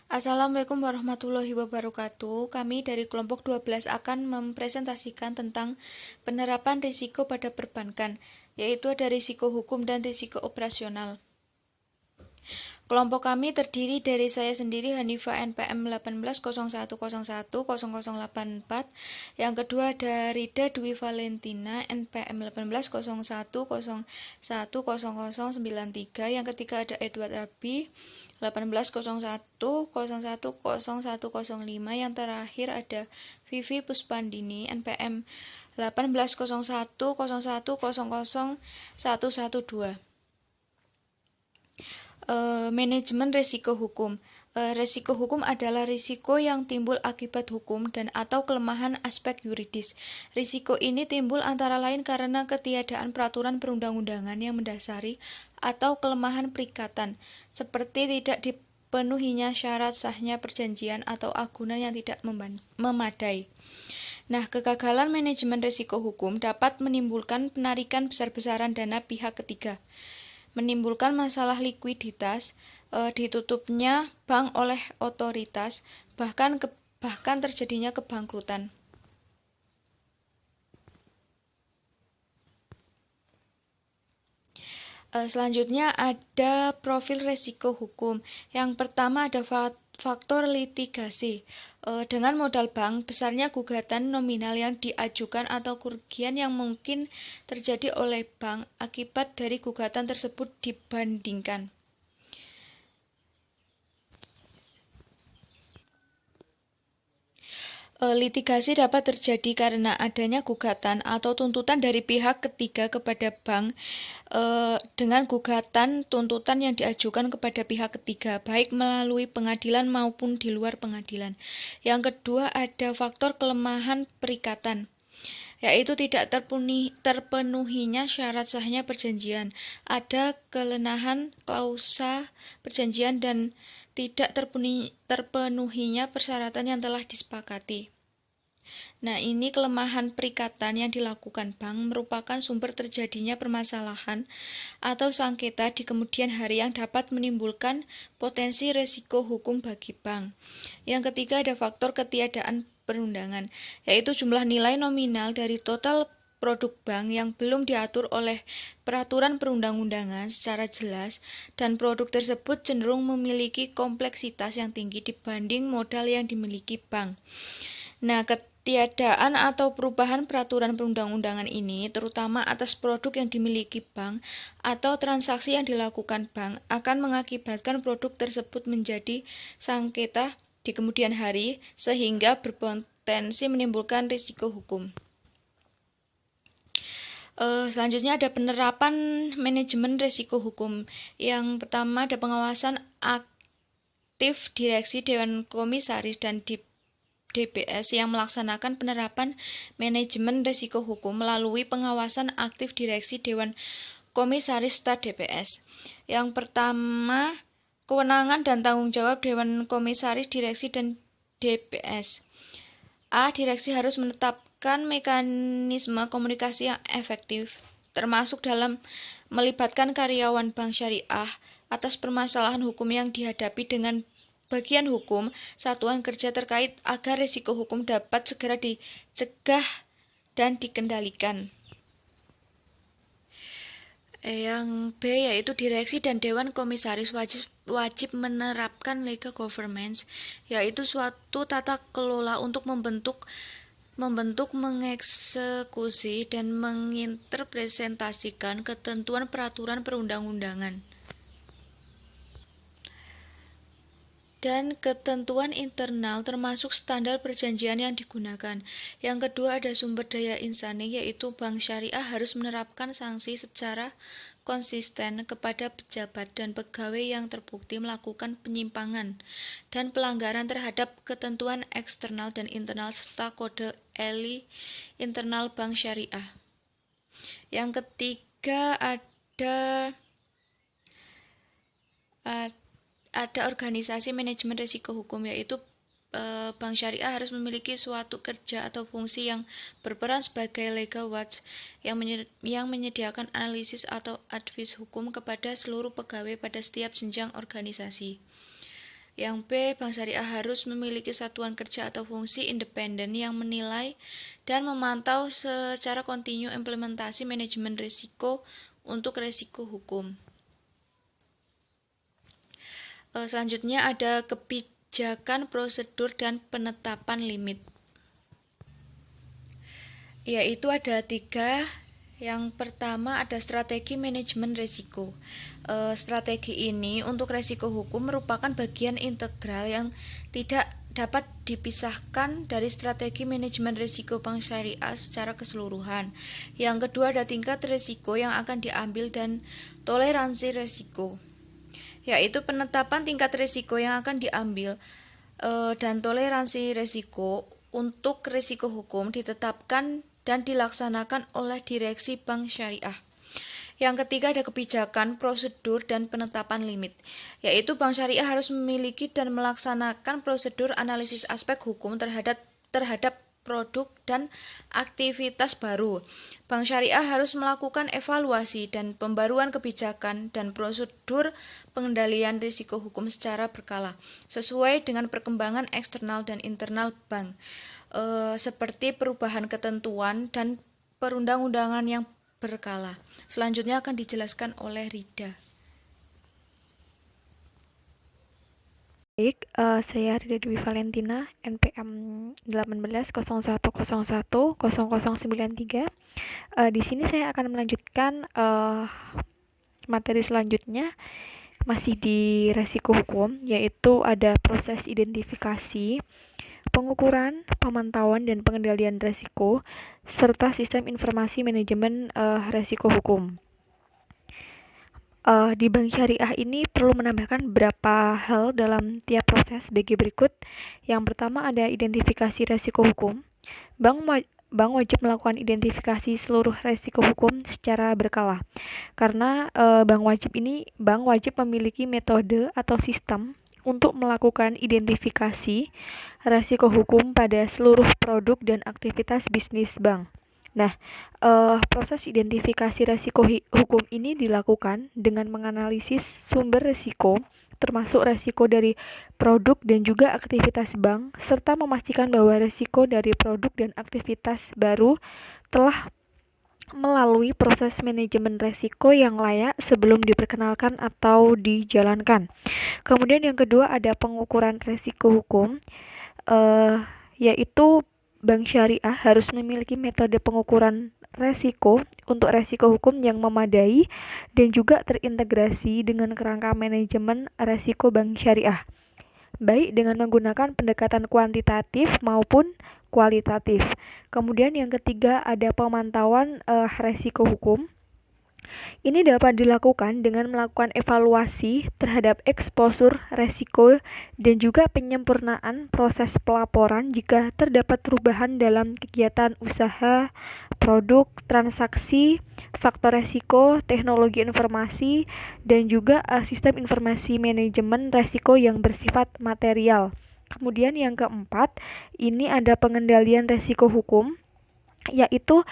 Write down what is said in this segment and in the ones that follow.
Assalamualaikum warahmatullahi wabarakatuh. Kami dari kelompok 12 akan mempresentasikan tentang penerapan risiko pada perbankan, yaitu ada risiko hukum dan risiko operasional. Kelompok kami terdiri dari saya sendiri Hanifah NPM 1801010084. Yang kedua ada Rida Dwi Valentina NPM 1801010093. Yang ketiga ada Edward Arbi 1801010105. Yang terakhir ada Vivi Puspandini NPM 180101000112. Manajemen risiko hukum. Risiko hukum adalah risiko yang timbul akibat hukum dan atau kelemahan aspek yuridis. Risiko ini timbul antara lain karena ketiadaan peraturan perundang-undangan yang mendasari atau kelemahan perikatan, seperti tidak dipenuhinya syarat sahnya perjanjian atau agunan yang tidak memadai. Nah, kegagalan manajemen risiko hukum dapat menimbulkan penarikan besar-besaran dana pihak ketiga, menimbulkan masalah likuiditas, ditutupnya bank oleh otoritas, bahkan terjadinya kebangkrutan. Selanjutnya ada profil risiko hukum. Yang pertama ada faktor litigasi. Dengan modal bank, besarnya gugatan nominal yang diajukan atau kerugian yang mungkin terjadi oleh bank akibat dari gugatan tersebut dibandingkan. Litigasi dapat terjadi karena adanya gugatan atau tuntutan dari pihak ketiga kepada bank dengan gugatan tuntutan yang diajukan kepada pihak ketiga, baik melalui pengadilan maupun di luar pengadilan. Yang kedua ada faktor kelemahan perikatan, yaitu tidak terpenuhinya syarat sahnya perjanjian, ada kelenahan klausa perjanjian dan tidak terpenuhinya persyaratan yang telah disepakati. Nah, ini kelemahan perikatan yang dilakukan bank merupakan sumber terjadinya permasalahan atau sengketa di kemudian hari yang dapat menimbulkan potensi risiko hukum bagi bank. Yang ketiga ada faktor ketiadaan perundangan, yaitu jumlah nilai nominal dari total produk bank yang belum diatur oleh peraturan perundang-undangan secara jelas, dan produk tersebut cenderung memiliki kompleksitas yang tinggi dibanding modal yang dimiliki bank. Nah, ketiadaan atau perubahan peraturan perundang-undangan ini, terutama atas produk yang dimiliki bank atau transaksi yang dilakukan bank, akan mengakibatkan produk tersebut menjadi sengketa di kemudian hari, sehingga berpotensi menimbulkan risiko hukum. Selanjutnya ada penerapan manajemen risiko hukum. Yang pertama ada pengawasan aktif direksi Dewan Komisaris dan DBS yang melaksanakan penerapan manajemen risiko hukum melalui pengawasan aktif direksi Dewan Komisaris DBS. Yang pertama, kewenangan dan tanggung jawab Dewan Komisaris Direksi dan DBS. A. Direksi harus menetapkan mekanisme komunikasi yang efektif, termasuk dalam melibatkan karyawan bank syariah atas permasalahan hukum yang dihadapi dengan bagian hukum satuan kerja terkait agar risiko hukum dapat segera dicegah dan dikendalikan. Yang B yaitu direksi dan dewan komisaris wajib menerapkan legal governance, yaitu suatu tata kelola untuk membentuk, mengeksekusi, dan menginterpretasikan ketentuan peraturan perundang-undangan dan ketentuan internal termasuk standar perjanjian yang digunakan. Yang kedua ada sumber daya insani, yaitu bank syariah harus menerapkan sanksi secara konsisten kepada pejabat dan pegawai yang terbukti melakukan penyimpangan dan pelanggaran terhadap ketentuan eksternal dan internal serta kode etik internal bank syariah. Yang ketiga ada organisasi manajemen risiko hukum, yaitu bank syariah harus memiliki suatu kerja atau fungsi yang berperan sebagai legal watch yang menyediakan analisis atau advice hukum kepada seluruh pegawai pada setiap jenjang organisasi. Yang B, bank syariah harus memiliki satuan kerja atau fungsi independen yang menilai dan memantau secara kontinu implementasi manajemen risiko untuk risiko hukum. Selanjutnya ada kebijakan, prosedur, dan penetapan limit. Yaitu ada 3. Yang pertama ada strategi manajemen risiko. Strategi ini untuk risiko hukum merupakan bagian integral yang tidak dapat dipisahkan dari strategi manajemen risiko bank syariah secara keseluruhan. Yang kedua ada tingkat risiko yang akan diambil dan toleransi risiko, yaitu penetapan tingkat risiko yang akan diambil dan toleransi risiko untuk risiko hukum ditetapkan dan dilaksanakan oleh Direksi Bank Syariah. Yang ketiga ada kebijakan, prosedur, dan penetapan limit, yaitu Bank Syariah harus memiliki dan melaksanakan prosedur analisis aspek hukum terhadap produk dan aktivitas baru. Bank Syariah harus melakukan evaluasi dan pembaruan kebijakan dan prosedur pengendalian risiko hukum secara berkala, sesuai dengan perkembangan eksternal dan internal bank, seperti perubahan ketentuan dan perundang-undangan yang berkala. Selanjutnya akan dijelaskan oleh Rida. Baik, saya Rida Dwi Valentina, NPM 1801010093. Di sini saya akan melanjutkan materi selanjutnya, masih di resiko hukum, yaitu ada proses identifikasi, pengukuran, pemantauan, dan pengendalian resiko, serta sistem informasi manajemen resiko hukum. Di bank syariah ini perlu menambahkan beberapa hal dalam tiap proses bagi berikut. Yang pertama ada identifikasi resiko hukum. Bank wajib melakukan identifikasi seluruh resiko hukum secara berkala. Karena bank wajib memiliki metode atau sistem untuk melakukan identifikasi resiko hukum pada seluruh produk dan aktivitas bisnis bank. Nah, proses identifikasi resiko hukum ini dilakukan dengan menganalisis sumber resiko, termasuk resiko dari produk dan juga aktivitas bank, serta memastikan bahwa resiko dari produk dan aktivitas baru telah melalui proses manajemen resiko yang layak sebelum diperkenalkan atau dijalankan. Kemudian yang kedua ada pengukuran resiko hukum, yaitu bank syariah harus memiliki metode pengukuran resiko untuk resiko hukum yang memadai dan juga terintegrasi dengan kerangka manajemen resiko bank syariah, baik dengan menggunakan pendekatan kuantitatif maupun kualitatif. Kemudian yang ketiga ada pemantauan resiko hukum. Ini dapat dilakukan dengan melakukan evaluasi terhadap eksposur resiko dan juga penyempurnaan proses pelaporan jika terdapat perubahan dalam kegiatan usaha, produk, transaksi, faktor resiko, teknologi informasi, dan juga sistem informasi manajemen resiko yang bersifat material. Kemudian yang keempat, ini ada pengendalian resiko hukum, yaitu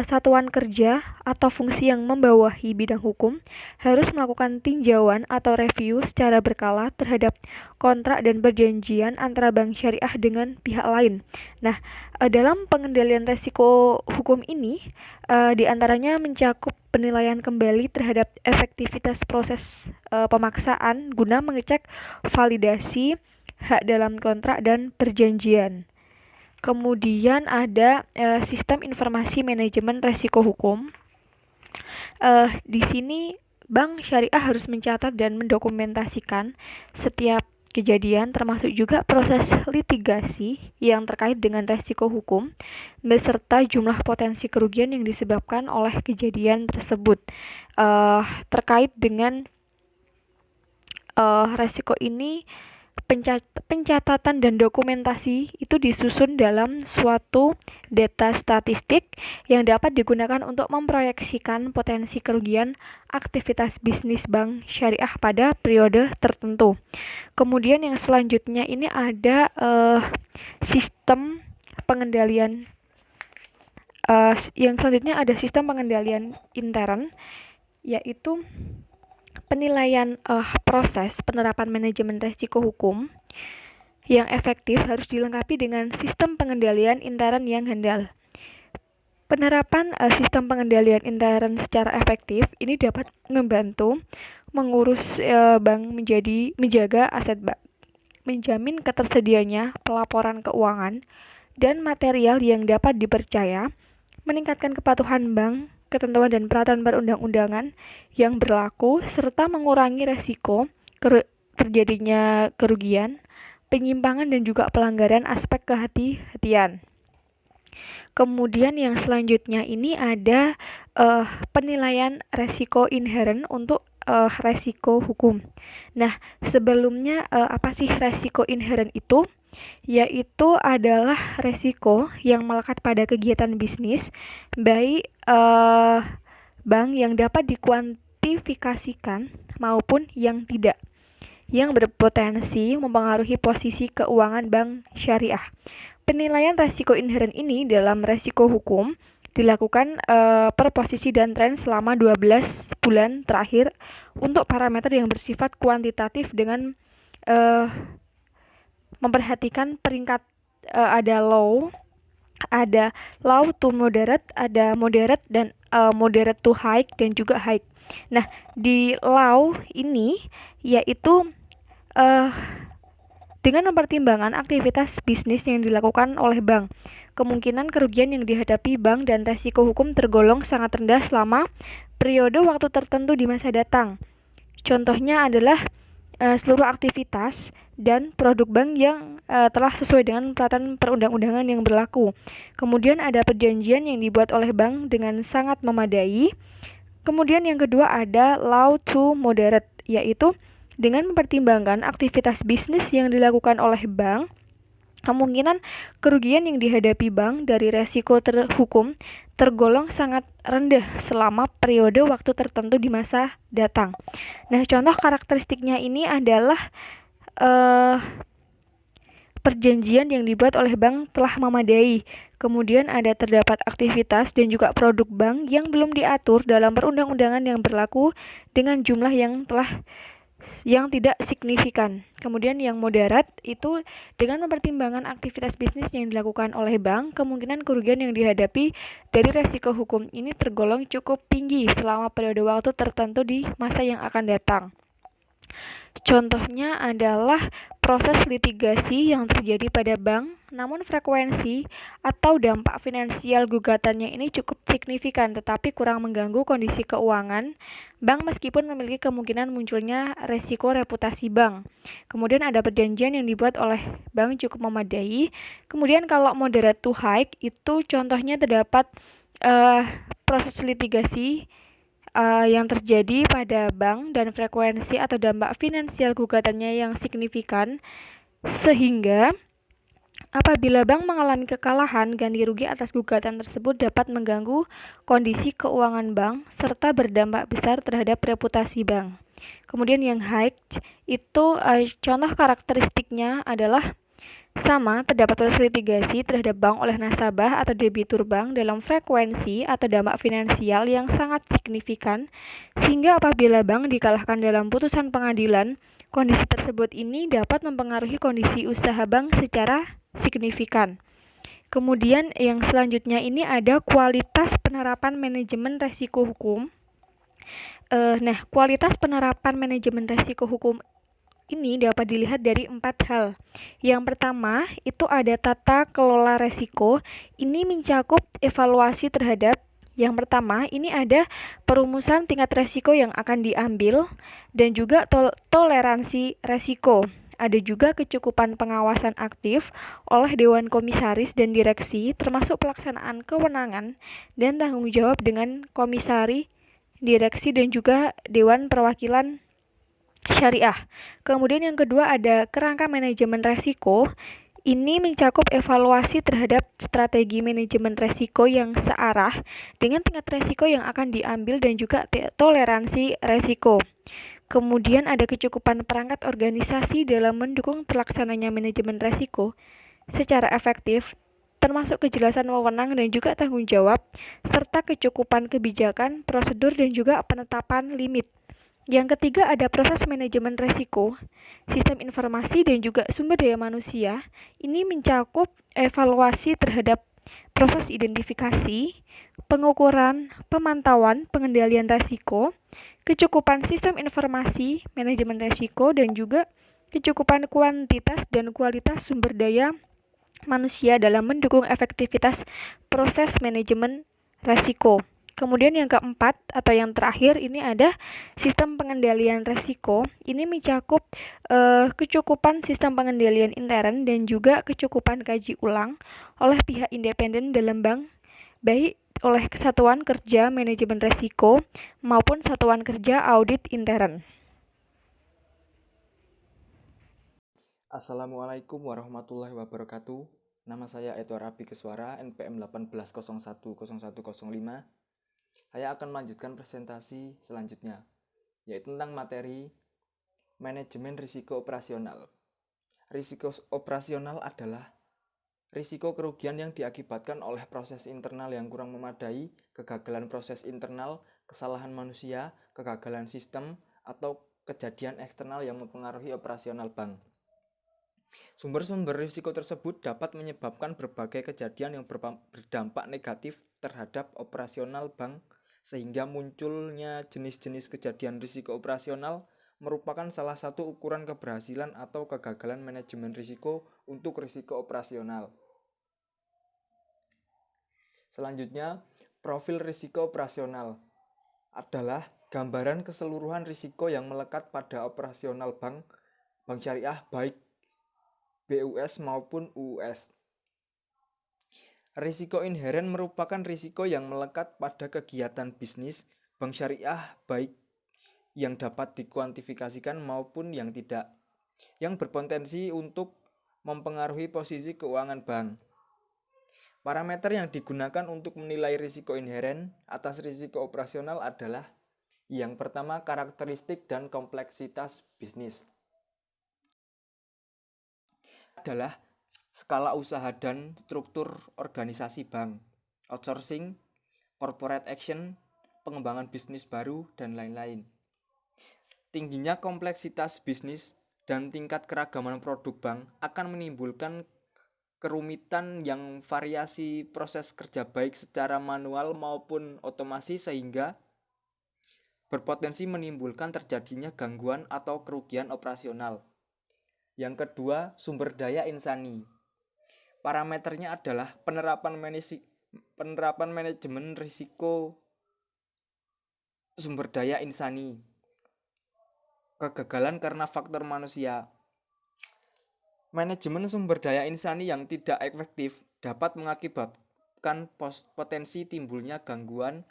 satuan kerja atau fungsi yang membawahi bidang hukum harus melakukan tinjauan atau review secara berkala terhadap kontrak dan perjanjian antara bank syariah dengan pihak lain. Nah, dalam pengendalian resiko hukum ini diantaranya mencakup penilaian kembali terhadap efektivitas proses pemaksaan guna mengecek validasi hak dalam kontrak dan perjanjian. Kemudian ada sistem informasi manajemen resiko hukum. Di sini bank syariah harus mencatat dan mendokumentasikan setiap kejadian, termasuk juga proses litigasi yang terkait dengan resiko hukum, beserta jumlah potensi kerugian yang disebabkan oleh kejadian tersebut. Terkait dengan resiko ini, pencatatan dan dokumentasi itu disusun dalam suatu data statistik yang dapat digunakan untuk memproyeksikan potensi kerugian aktivitas bisnis bank syariah pada periode tertentu. Kemudian yang selanjutnya ini ada sistem pengendalian intern, yaitu penilaian proses penerapan manajemen resiko hukum yang efektif harus dilengkapi dengan sistem pengendalian intern yang handal. Penerapan sistem pengendalian intern secara efektif ini dapat membantu mengurus bank menjaga aset bank, menjamin ketersediaannya pelaporan keuangan dan material yang dapat dipercaya, meningkatkan kepatuhan bank, ketentuan dan peraturan perundang-undangan yang berlaku, serta mengurangi resiko terjadinya kerugian, penyimpangan dan juga pelanggaran aspek kehati-hatian. Kemudian yang selanjutnya ini ada penilaian resiko inheren untuk resiko hukum. Nah, sebelumnya apa sih resiko inheren itu? Yaitu adalah resiko yang melekat pada kegiatan bisnis, baik bank yang dapat dikuantifikasikan maupun yang tidak, yang berpotensi mempengaruhi posisi keuangan bank syariah. Penilaian resiko inheren ini dalam resiko hukum dilakukan per posisi dan tren selama 12 bulan terakhir untuk parameter yang bersifat kuantitatif dengan memperhatikan peringkat ada low to moderate, ada moderate dan moderate to high dan juga high. Nah, di low ini yaitu dengan mempertimbangkan aktivitas bisnis yang dilakukan oleh bank, kemungkinan kerugian yang dihadapi bank dan resiko hukum tergolong sangat rendah selama periode waktu tertentu di masa datang. Contohnya adalah seluruh aktivitas dan produk bank yang telah sesuai dengan peraturan perundang-undangan yang berlaku. Kemudian ada perjanjian yang dibuat oleh bank dengan sangat memadai. Kemudian yang kedua ada low to moderate, yaitu dengan mempertimbangkan aktivitas bisnis yang dilakukan oleh bank, kemungkinan kerugian yang dihadapi bank dari resiko hukum tergolong sangat rendah selama periode waktu tertentu di masa datang. Nah, contoh karakteristiknya ini adalah perjanjian yang dibuat oleh bank telah memadai. Kemudian ada terdapat aktivitas dan juga produk bank yang belum diatur dalam perundang-undangan yang berlaku dengan jumlah yang tidak signifikan. Kemudian yang moderat itu dengan mempertimbangkan aktivitas bisnis yang dilakukan oleh bank, kemungkinan kerugian yang dihadapi dari resiko hukum ini tergolong cukup tinggi selama periode waktu tertentu di masa yang akan datang. Contohnya adalah proses litigasi yang terjadi pada bank, namun frekuensi atau dampak finansial gugatannya ini cukup signifikan tetapi kurang mengganggu kondisi keuangan bank meskipun memiliki kemungkinan munculnya resiko reputasi bank. Kemudian ada perjanjian yang dibuat oleh bank cukup memadai. Kemudian kalau moderate to high itu contohnya terdapat proses litigasi yang terjadi pada bank dan frekuensi atau dampak finansial gugatannya yang signifikan, sehingga apabila bank mengalami kekalahan, ganti rugi atas gugatan tersebut dapat mengganggu kondisi keuangan bank serta berdampak besar terhadap reputasi bank. Kemudian yang high itu contoh karakteristiknya adalah sama, terdapat proses litigasi terhadap bank oleh nasabah atau debitur bank dalam frekuensi atau dampak finansial yang sangat signifikan, sehingga apabila bank dikalahkan dalam putusan pengadilan, kondisi tersebut ini dapat mempengaruhi kondisi usaha bank secara signifikan. Kemudian yang selanjutnya ini ada kualitas penerapan manajemen resiko hukum. Nah, kualitas penerapan manajemen resiko hukum ini dapat dilihat dari 4 hal. Yang pertama, itu ada tata kelola resiko. Ini mencakup evaluasi terhadap yang pertama, ini ada perumusan tingkat resiko yang akan diambil dan juga toleransi resiko. Ada juga kecukupan pengawasan aktif oleh Dewan Komisaris dan Direksi, termasuk pelaksanaan kewenangan dan tanggung jawab dengan komisari, direksi dan juga Dewan Perwakilan Syariah. Kemudian yang kedua ada kerangka manajemen resiko. Ini mencakup evaluasi terhadap strategi manajemen resiko yang searah dengan tingkat resiko yang akan diambil dan juga toleransi resiko. Kemudian ada kecukupan perangkat organisasi dalam mendukung terlaksananya manajemen resiko secara efektif, termasuk kejelasan wewenang dan juga tanggung jawab, serta kecukupan kebijakan, prosedur dan juga penetapan limit. Yang ketiga ada proses manajemen resiko, sistem informasi dan juga sumber daya manusia. Ini mencakup evaluasi terhadap proses identifikasi, pengukuran, pemantauan, pengendalian resiko, kecukupan sistem informasi, manajemen resiko, dan juga kecukupan kuantitas dan kualitas sumber daya manusia dalam mendukung efektivitas proses manajemen resiko. Kemudian yang keempat atau yang terakhir ini ada sistem pengendalian resiko. Ini mencakup kecukupan sistem pengendalian intern dan juga kecukupan kaji ulang oleh pihak independen dalam bank, baik oleh Satuan Kerja Manajemen Resiko maupun Satuan Kerja Audit Intern. Assalamualaikum warahmatullahi wabarakatuh. Nama saya Edward Abi Keswara, NPM 18010105. Saya akan melanjutkan presentasi selanjutnya, yaitu tentang materi manajemen risiko operasional. Risiko operasional adalah risiko kerugian yang diakibatkan oleh proses internal yang kurang memadai, kegagalan proses internal, kesalahan manusia, kegagalan sistem, atau kejadian eksternal yang mempengaruhi operasional bank. Sumber-sumber risiko tersebut dapat menyebabkan berbagai kejadian yang berdampak negatif terhadap operasional bank, sehingga munculnya jenis-jenis kejadian risiko operasional merupakan salah satu ukuran keberhasilan atau kegagalan manajemen risiko untuk risiko operasional. Selanjutnya, profil risiko operasional adalah gambaran keseluruhan risiko yang melekat pada operasional bank syariah baik BUS maupun UUS. Risiko inheren merupakan risiko yang melekat pada kegiatan bisnis bank syariah baik yang dapat dikuantifikasikan maupun yang tidak, yang berpotensi untuk mempengaruhi posisi keuangan bank. Parameter yang digunakan untuk menilai risiko inheren atas risiko operasional adalah yang pertama, karakteristik dan kompleksitas bisnis. Adalah skala usaha dan struktur organisasi bank, outsourcing, corporate action, pengembangan bisnis baru, dan lain-lain. Tingginya kompleksitas bisnis dan tingkat keragaman produk bank akan menimbulkan kerumitan yang variasi proses kerja baik secara manual maupun otomasi sehingga berpotensi menimbulkan terjadinya gangguan atau kerugian operasional. Yang kedua, sumber daya insani. Parameternya adalah penerapan manajemen risiko sumber daya insani. Kegagalan karena faktor manusia. Manajemen sumber daya insani yang tidak efektif dapat mengakibatkan potensi timbulnya gangguan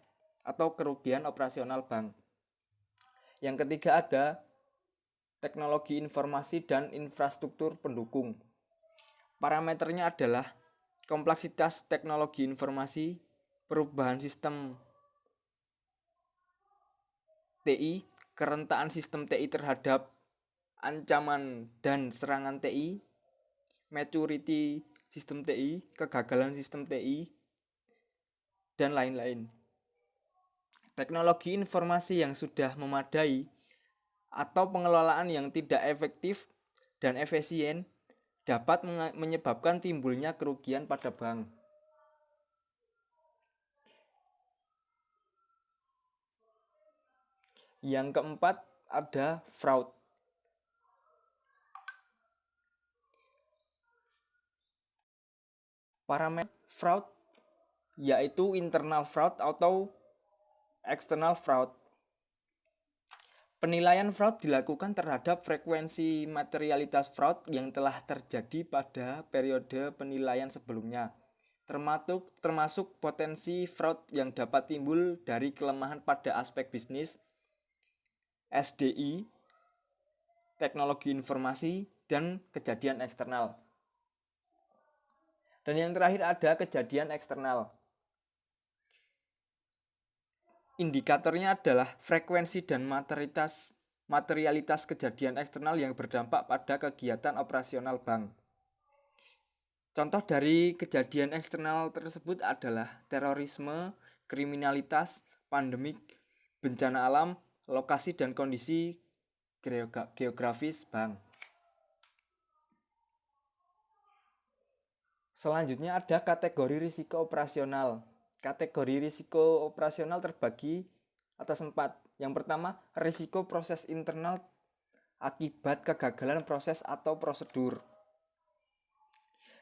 atau kerugian operasional bank. Yang ketiga ada teknologi informasi dan infrastruktur pendukung. Parameternya adalah kompleksitas teknologi informasi, perubahan sistem TI, kerentaan sistem TI terhadap ancaman dan serangan TI, maturity sistem TI, kegagalan sistem TI, dan lain-lain. Teknologi informasi yang sudah memadai atau pengelolaan yang tidak efektif dan efisien dapat menyebabkan timbulnya kerugian pada bank. Yang keempat ada fraud. Parameter fraud yaitu internal fraud atau external fraud. Penilaian fraud dilakukan terhadap frekuensi materialitas fraud yang telah terjadi pada periode penilaian sebelumnya, termasuk potensi fraud yang dapat timbul dari kelemahan pada aspek bisnis, SDI, teknologi informasi, dan kejadian eksternal. Dan yang terakhir ada kejadian eksternal. Indikatornya adalah frekuensi dan materialitas kejadian eksternal yang berdampak pada kegiatan operasional bank. Contoh dari kejadian eksternal tersebut adalah terorisme, kriminalitas, pandemik, bencana alam, lokasi dan kondisi geografis bank. Selanjutnya ada kategori risiko operasional. Kategori risiko operasional terbagi atas 4. Yang pertama, risiko proses internal akibat kegagalan proses atau prosedur.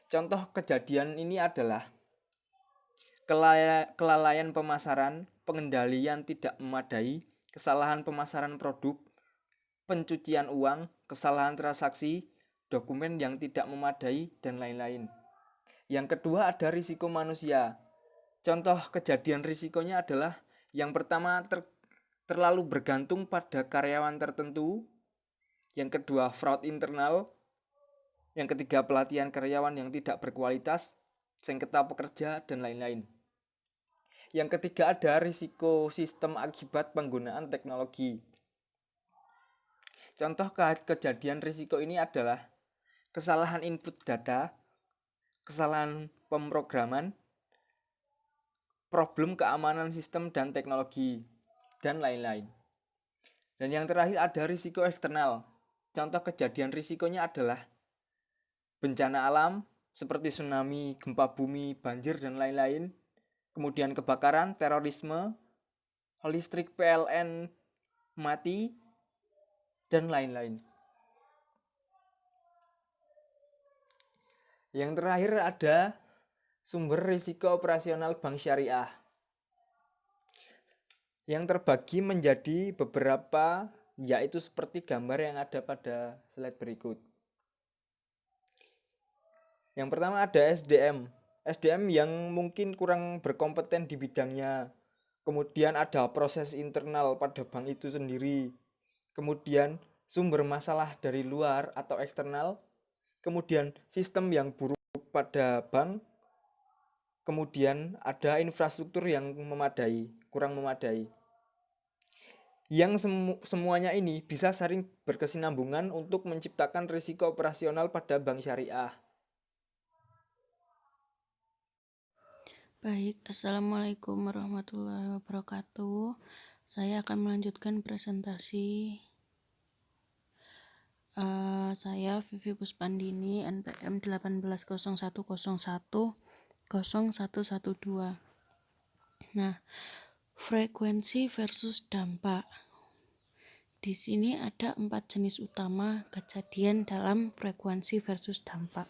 Contoh kejadian ini adalah kelalaian pemasaran, pengendalian tidak memadai, kesalahan pemasaran produk, pencucian uang, kesalahan transaksi, dokumen yang tidak memadai, dan lain-lain. Yang kedua ada risiko manusia. Contoh kejadian risikonya adalah yang pertama terlalu bergantung pada karyawan tertentu, yang kedua fraud internal, yang ketiga pelatihan karyawan yang tidak berkualitas, sengketa pekerja, dan lain-lain. Yang ketiga ada risiko sistem akibat penggunaan teknologi. Contoh kejadian risiko ini adalah kesalahan input data, kesalahan pemrograman, problem keamanan sistem dan teknologi, dan lain-lain. Dan yang terakhir ada risiko eksternal. Contoh kejadian risikonya adalah bencana alam seperti tsunami, gempa bumi, banjir, dan lain-lain. Kemudian kebakaran, terorisme, listrik PLN mati, dan lain-lain. Yang terakhir ada sumber risiko operasional bank syariah, yang terbagi menjadi beberapa, yaitu seperti gambar yang ada pada slide berikut. Yang pertama ada SDM. SDM yang mungkin kurang berkompeten di bidangnya. Kemudian ada proses internal pada bank itu sendiri. Kemudian sumber masalah dari luar atau eksternal. Kemudian sistem yang buruk pada bank. Kemudian ada infrastruktur yang kurang memadai. Yang semuanya ini bisa saling berkesinambungan untuk menciptakan risiko operasional pada bank syariah. Baik, Assalamualaikum warahmatullahi wabarakatuh. Saya akan melanjutkan presentasi. Saya Vivi Puspandini, NPM 1801010112. Nah, frekuensi versus dampak. Di sini ada 4 jenis utama kejadian dalam frekuensi versus dampak.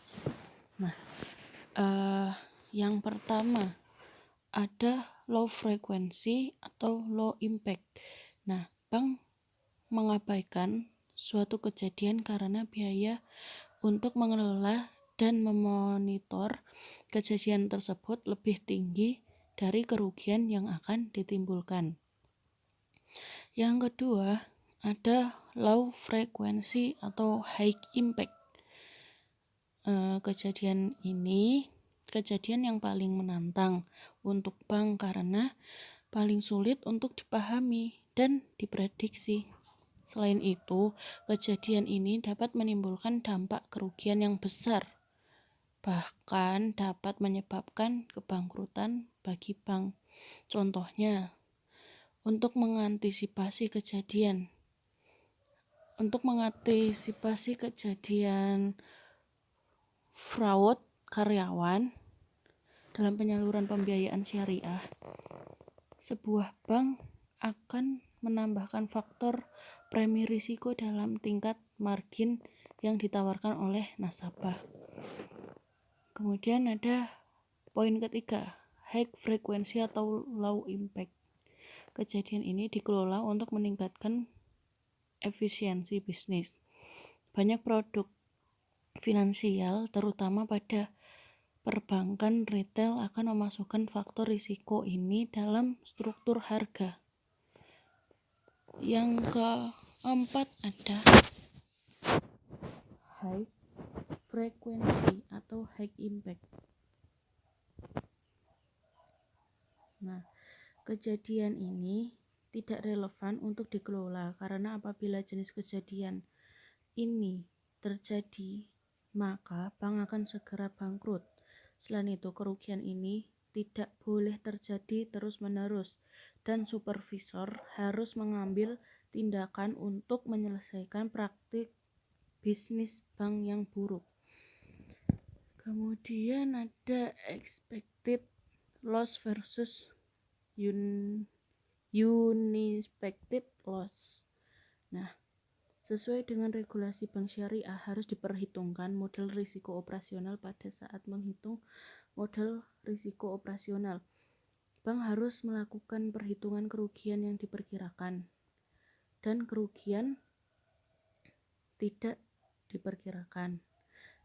Nah, yang pertama ada low frequency atau low impact. Nah, bank mengabaikan suatu kejadian karena biaya untuk mengelola dan memonitor kejadian tersebut lebih tinggi dari kerugian yang akan ditimbulkan. Yang kedua, ada low frequency atau high impact. Kejadian yang paling menantang untuk bank karena paling sulit untuk dipahami dan diprediksi. Selain itu, kejadian ini dapat menimbulkan dampak kerugian yang besar, bahkan dapat menyebabkan kebangkrutan bagi bank. Contohnya, untuk mengantisipasi kejadian fraud karyawan dalam penyaluran pembiayaan syariah, sebuah bank akan menambahkan faktor premi risiko dalam tingkat margin yang ditawarkan oleh nasabah. Kemudian ada poin ketiga, high frequency atau low impact. Kejadian ini dikelola untuk meningkatkan efisiensi bisnis. Banyak produk finansial, terutama pada perbankan retail, akan memasukkan faktor risiko ini dalam struktur harga. Yang keempat ada high frequency atau high impact. Nah, kejadian ini tidak relevan untuk dikelola karena apabila jenis kejadian ini terjadi, maka bank akan segera bangkrut. Selain itu, kerugian ini tidak boleh terjadi terus-menerus dan supervisor harus mengambil tindakan untuk menyelesaikan praktik bisnis bank yang buruk. Kemudian ada expected loss versus unexpected loss. Nah, sesuai dengan regulasi bank syariah harus diperhitungkan model risiko operasional pada saat menghitung model risiko operasional. Bank harus melakukan perhitungan kerugian yang diperkirakan dan kerugian tidak diperkirakan.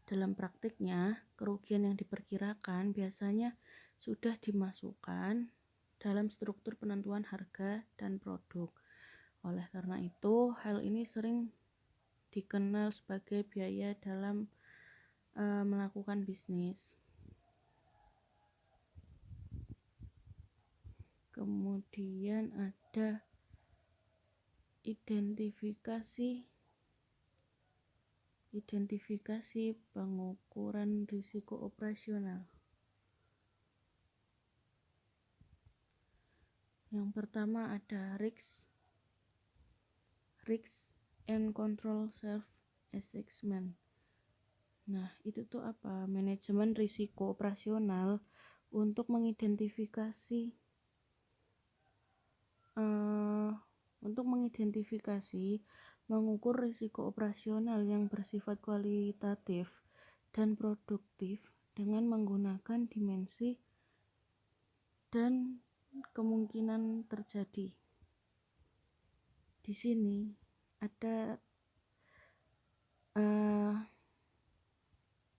Dalam praktiknya, kerugian yang diperkirakan biasanya sudah dimasukkan dalam struktur penentuan harga dan produk. Oleh karena itu, hal ini sering dikenal sebagai biaya dalam melakukan bisnis. Kemudian ada identifikasi pengukuran risiko operasional. Yang pertama ada risk and control self-assessment. Nah, itu tuh apa? Manajemen risiko operasional untuk mengidentifikasi mengukur risiko operasional yang bersifat kualitatif dan produktif dengan menggunakan dimensi dan kemungkinan terjadi. Di sini ada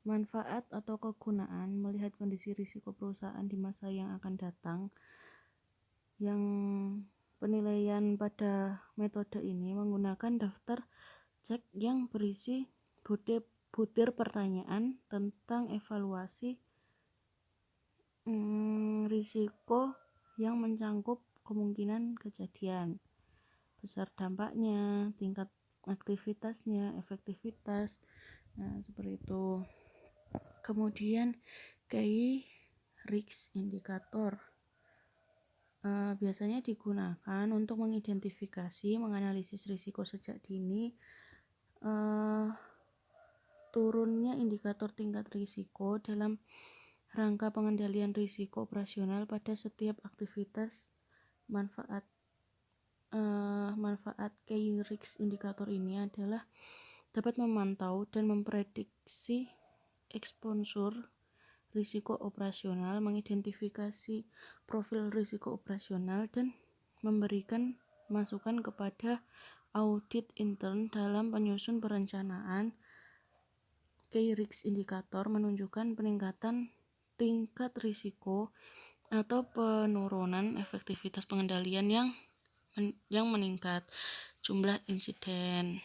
manfaat atau kegunaan melihat kondisi risiko perusahaan di masa yang akan datang. Yang penilaian pada metode ini menggunakan daftar cek yang berisi butir pertanyaan tentang evaluasi risiko yang mencangkup kemungkinan kejadian, besar dampaknya, tingkat aktivitasnya, efektivitas. Nah, seperti itu. Kemudian key risk indicator biasanya digunakan untuk mengidentifikasi, menganalisis risiko sejak dini. Turunnya indikator tingkat risiko dalam rangka pengendalian risiko operasional pada setiap aktivitas. Manfaat key risk indicator ini adalah dapat memantau dan memprediksi eksposur risiko operasional, mengidentifikasi profil risiko operasional, dan memberikan masukan kepada audit intern dalam penyusun perencanaan. Key risk indicator menunjukkan peningkatan tingkat risiko atau penurunan efektivitas pengendalian yang meningkat jumlah insiden.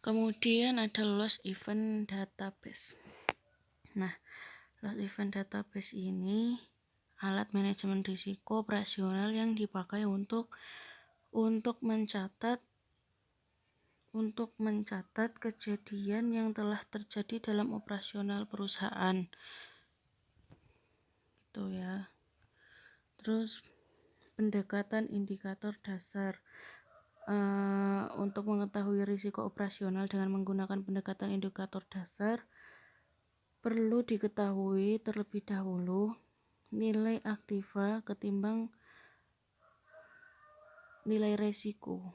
Kemudian ada loss event database. Nah, loss event database ini alat manajemen risiko operasional yang dipakai untuk mencatat kejadian yang telah terjadi dalam operasional perusahaan. Gitu ya. Terus pendekatan indikator dasar. Untuk mengetahui risiko operasional dengan menggunakan pendekatan indikator dasar, perlu diketahui terlebih dahulu nilai aktiva ketimbang nilai resiko.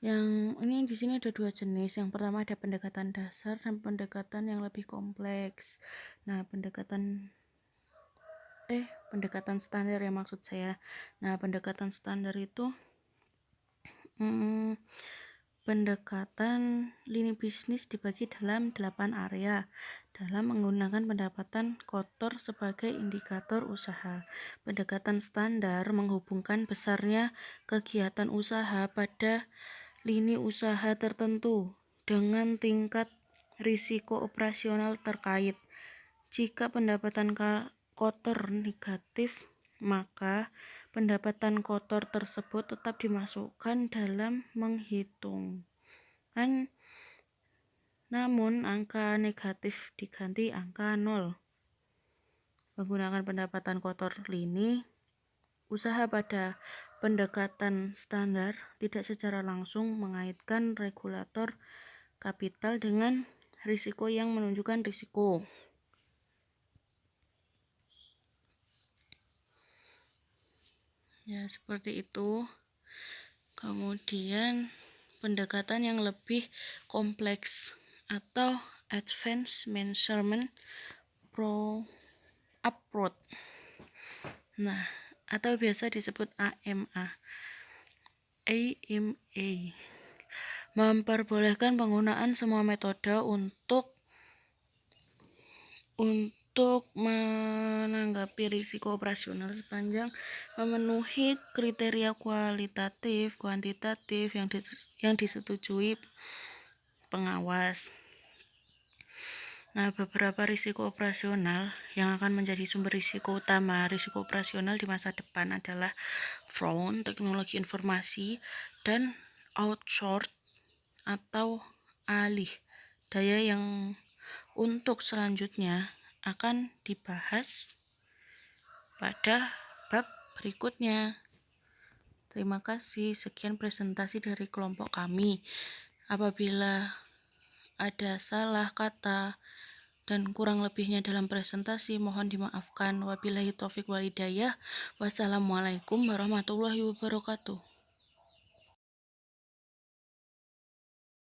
Yang ini di sini ada dua jenis. Yang pertama ada pendekatan dasar dan pendekatan yang lebih kompleks. Nah, pendekatan standar ya maksud saya. Nah, pendekatan standar itu pendekatan lini bisnis dibagi dalam 8 area dalam menggunakan pendapatan kotor sebagai indikator usaha. Pendekatan standar menghubungkan besarnya kegiatan usaha pada lini usaha tertentu dengan tingkat risiko operasional terkait. Jika pendapatan kotor negatif, maka pendapatan kotor tersebut tetap dimasukkan dalam menghitungan, namun angka negatif diganti angka 0. Menggunakan pendapatan kotor lini, usaha pada pendekatan standar tidak secara langsung mengaitkan regulator kapital dengan risiko yang menunjukkan risiko. Ya, seperti itu. Kemudian pendekatan yang lebih kompleks atau Advanced Measurement Approach. Nah, atau biasa disebut AMA. Memperbolehkan penggunaan semua metode untuk menanggapi risiko operasional sepanjang memenuhi kriteria kualitatif, kuantitatif yang disetujui pengawas. Nah, beberapa risiko operasional yang akan menjadi sumber risiko utama risiko operasional di masa depan adalah fraud, teknologi informasi, dan outsource atau alih daya yang untuk selanjutnya akan dibahas pada bab berikutnya. Terima kasih, sekian presentasi dari kelompok kami. Apabila ada salah kata dan kurang lebihnya dalam presentasi mohon dimaafkan. Wabillahi taufik wal hidayah. Wassalamualaikum warahmatullahi wabarakatuh.